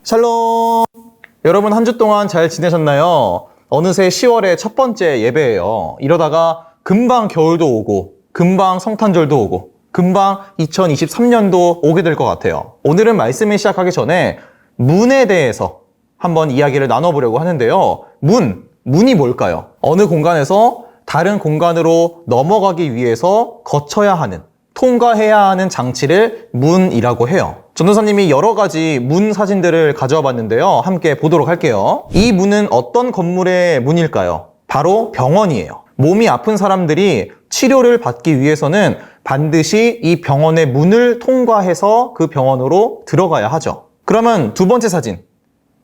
샬롬! 여러분 한 주 동안 잘 지내셨나요? 어느새 10월의 첫 번째 예배예요. 이러다가 금방 겨울도 오고 금방 성탄절도 오고 금방 2023년도 오게 될 것 같아요. 오늘은 말씀을 시작하기 전에 문에 대해서 한번 이야기를 나눠보려고 하는데요. 문이 뭘까요? 어느 공간에서 다른 공간으로 넘어가기 위해서 거쳐야 하는, 통과해야 하는 장치를 문이라고 해요. 전도사님이 여러 가지 문 사진들을 가져와 봤는데요. 함께 보도록 할게요. 이 문은 어떤 건물의 문일까요? 바로 병원이에요. 몸이 아픈 사람들이 치료를 받기 위해서는 반드시 이 병원의 문을 통과해서 그 병원으로 들어가야 하죠. 그러면 두 번째 사진.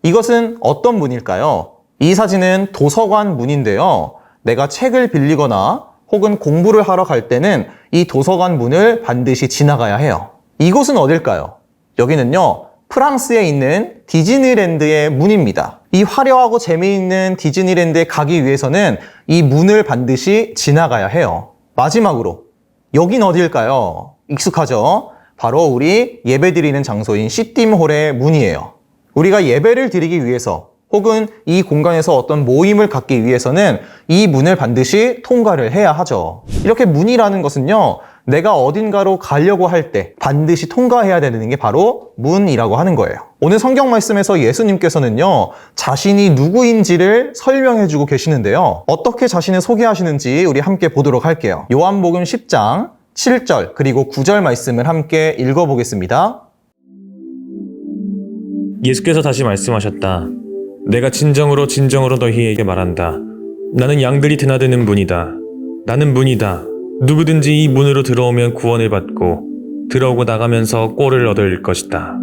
이것은 어떤 문일까요? 이 사진은 도서관 문인데요. 내가 책을 빌리거나 혹은 공부를 하러 갈 때는 이 도서관 문을 반드시 지나가야 해요. 이곳은 어딜까요? 여기는요, 프랑스에 있는 디즈니랜드의 문입니다. 이 화려하고 재미있는 디즈니랜드에 가기 위해서는 이 문을 반드시 지나가야 해요. 마지막으로, 여긴 어딜까요? 익숙하죠? 바로 우리 예배드리는 장소인 시딤홀의 문이에요. 우리가 예배를 드리기 위해서 혹은 이 공간에서 어떤 모임을 갖기 위해서는 이 문을 반드시 통과를 해야 하죠. 이렇게 문이라는 것은요, 내가 어딘가로 가려고 할 때 반드시 통과해야 되는 게 바로 문이라고 하는 거예요. 오늘 성경 말씀에서 예수님께서는요, 자신이 누구인지를 설명해주고 계시는데요. 어떻게 자신을 소개하시는지 우리 함께 보도록 할게요. 요한복음 10장 7절 그리고 9절 말씀을 함께 읽어보겠습니다. 예수께서 다시 말씀하셨다. 내가 진정으로 너희에게 말한다. 나는 양들이 드나드는 문이다. 나는 문이다. 누구든지 이 문으로 들어오면 구원을 받고 들어오고 나가면서 꼴을 얻을 것이다.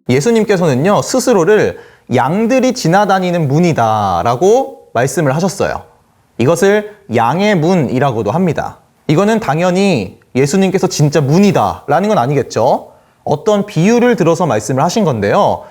예수님께서는요, 스스로를 양들이 지나다니는 문이다 라고 말씀을 하셨어요. 이것을 양의 문이라고도 합니다. 이거는 당연히 예수님께서 진짜 문이다 라는 건 아니겠죠. 어떤 비유를 들어서 말씀을 하신 건데요.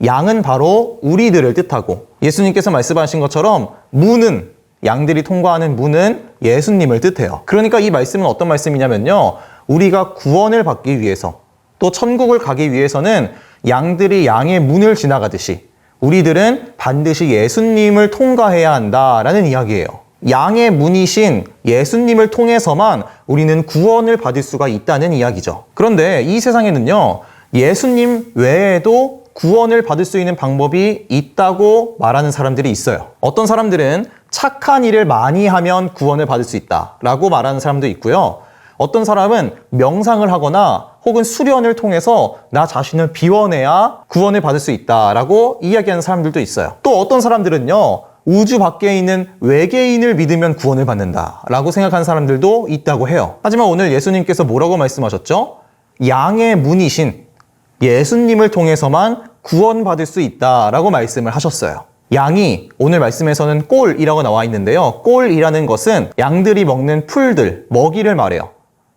양은 바로 우리들을 뜻하고, 예수님께서 말씀하신 것처럼 문은, 양들이 통과하는 문은 예수님을 뜻해요. 그러니까 이 말씀은 어떤 말씀이냐면요, 우리가 구원을 받기 위해서 또 천국을 가기 위해서는 양들이 양의 문을 지나가듯이 우리들은 반드시 예수님을 통과해야 한다라는 이야기예요. 양의 문이신 예수님을 통해서만 우리는 구원을 받을 수가 있다는 이야기죠. 그런데 이 세상에는요, 예수님 외에도 구원을 받을 수 있는 방법이 있다고 말하는 사람들이 있어요. 어떤 사람들은 착한 일을 많이 하면 구원을 받을 수 있다라고 말하는 사람도 있고요. 어떤 사람은 명상을 하거나 혹은 수련을 통해서 나 자신을 비워내야 구원을 받을 수 있다라고 이야기하는 사람들도 있어요. 또 어떤 사람들은요, 우주 밖에 있는 외계인을 믿으면 구원을 받는다라고 생각하는 사람들도 있다고 해요. 하지만 오늘 예수님께서 뭐라고 말씀하셨죠? 양의 문이신 예수님을 통해서만 구원받을 수 있다라고 말씀을 하셨어요. 양이 오늘 말씀에서는 꼴이라고 나와 있는데요. 꼴이라는 것은 양들이 먹는 풀들, 먹이를 말해요.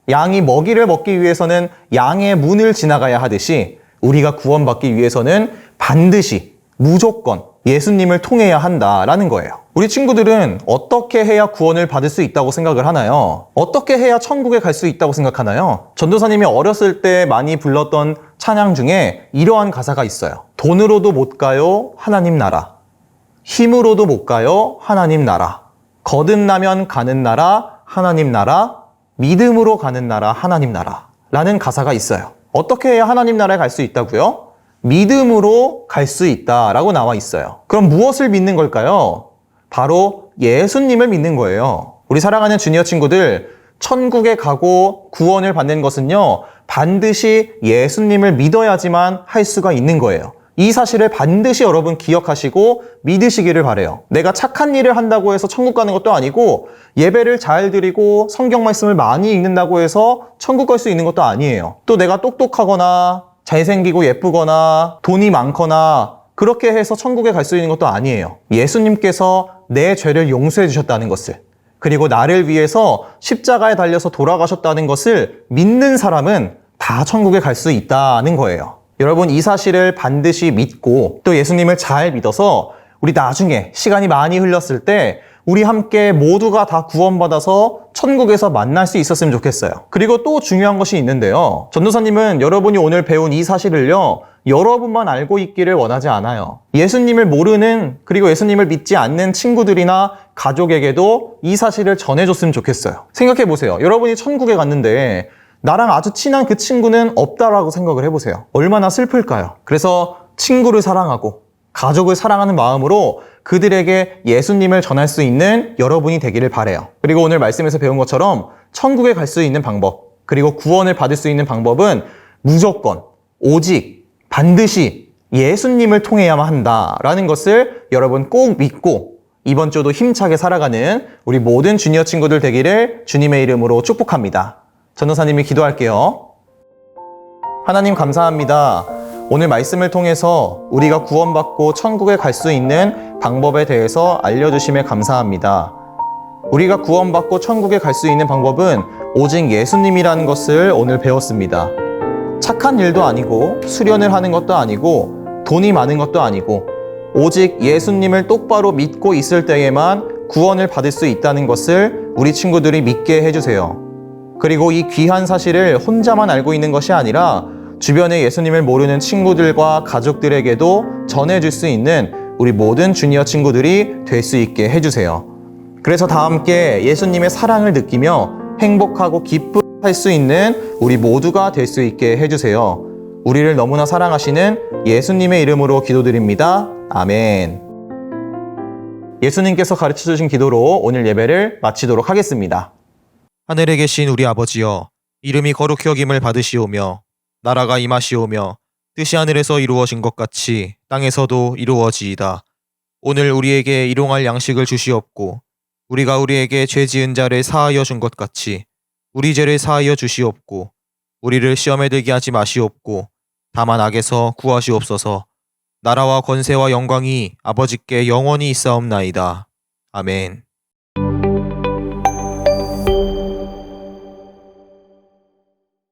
양이 먹이를 먹기 위해서는 양의 문을 지나가야 하듯이 우리가 구원받기 위해서는 반드시, 무조건 예수님을 통해야 한다라는 거예요. 우리 친구들은 어떻게 해야 구원을 받을 수 있다고 생각을 하나요? 어떻게 해야 천국에 갈 수 있다고 생각하나요? 전도사님이 어렸을 때 많이 불렀던 찬양 중에 이러한 가사가 있어요. 돈으로도 못 가요, 하나님 나라. 힘으로도 못 가요, 하나님 나라. 거듭나면 가는 나라, 하나님 나라. 믿음으로 가는 나라, 하나님 나라. 라는 가사가 있어요. 어떻게 해야 하나님 나라에 갈 수 있다고요? 믿음으로 갈 수 있다라고 나와 있어요. 그럼 무엇을 믿는 걸까요? 바로 예수님을 믿는 거예요. 우리 사랑하는 주니어 친구들, 천국에 가고 구원을 받는 것은요, 반드시 예수님을 믿어야지만 할 수가 있는 거예요. 이 사실을 반드시 여러분 기억하시고 믿으시기를 바라요. 내가 착한 일을 한다고 해서 천국 가는 것도 아니고, 예배를 잘 드리고 성경 말씀을 많이 읽는다고 해서 천국 갈 수 있는 것도 아니에요. 또 내가 똑똑하거나 잘생기고 예쁘거나 돈이 많거나 그렇게 해서 천국에 갈 수 있는 것도 아니에요. 예수님께서 내 죄를 용서해 주셨다는 것을, 그리고 나를 위해서 십자가에 달려서 돌아가셨다는 것을 믿는 사람은 다 천국에 갈 수 있다는 거예요. 여러분, 이 사실을 반드시 믿고 또 예수님을 잘 믿어서 우리 나중에 시간이 많이 흘렀을 때 우리 함께 모두가 다 구원받아서 천국에서 만날 수 있었으면 좋겠어요. 그리고 또 중요한 것이 있는데요. 전도사님은 여러분이 오늘 배운 이 사실을요, 여러분만 알고 있기를 원하지 않아요. 예수님을 모르는, 그리고 예수님을 믿지 않는 친구들이나 가족에게도 이 사실을 전해줬으면 좋겠어요. 생각해 보세요. 여러분이 천국에 갔는데 나랑 아주 친한 그 친구는 없다라고 생각을 해보세요. 얼마나 슬플까요? 그래서 친구를 사랑하고 가족을 사랑하는 마음으로 그들에게 예수님을 전할 수 있는 여러분이 되기를 바라요. 그리고 오늘 말씀에서 배운 것처럼 천국에 갈 수 있는 방법, 그리고 구원을 받을 수 있는 방법은 무조건, 오직, 반드시 예수님을 통해야만 한다라는 것을 여러분 꼭 믿고 이번 주도 힘차게 살아가는 우리 모든 주니어 친구들 되기를 주님의 이름으로 축복합니다. 전도사님이 기도할게요. 하나님 감사합니다. 오늘 말씀을 통해서 우리가 구원받고 천국에 갈 수 있는 방법에 대해서 알려주심에 감사합니다. 우리가 구원받고 천국에 갈 수 있는 방법은 오직 예수님이라는 것을 오늘 배웠습니다. 착한 일도 아니고 수련을 하는 것도 아니고 돈이 많은 것도 아니고 오직 예수님을 똑바로 믿고 있을 때에만 구원을 받을 수 있다는 것을 우리 친구들이 믿게 해주세요. 그리고 이 귀한 사실을 혼자만 알고 있는 것이 아니라 주변에 예수님을 모르는 친구들과 가족들에게도 전해줄 수 있는 우리 모든 주니어 친구들이 될 수 있게 해주세요. 그래서 다 함께 예수님의 사랑을 느끼며 행복하고 기쁨할 수 있는 우리 모두가 될 수 있게 해주세요. 우리를 너무나 사랑하시는 예수님의 이름으로 기도드립니다. 아멘. 예수님께서 가르쳐주신 기도로 오늘 예배를 마치도록 하겠습니다. 하늘에 계신 우리 아버지여, 이름이 거룩히 여김을 받으시오며 나라가 임하시오며 뜻이 하늘에서 이루어진 것 같이 땅에서도 이루어지이다. 오늘 우리에게 일용할 양식을 주시옵고 우리가 우리에게 죄 지은 자를 사하여 준 것 같이 우리 죄를 사하여 주시옵고 우리를 시험에 들게 하지 마시옵고 다만 악에서 구하시옵소서. 나라와 권세와 영광이 아버지께 영원히 있사옵나이다. 아멘.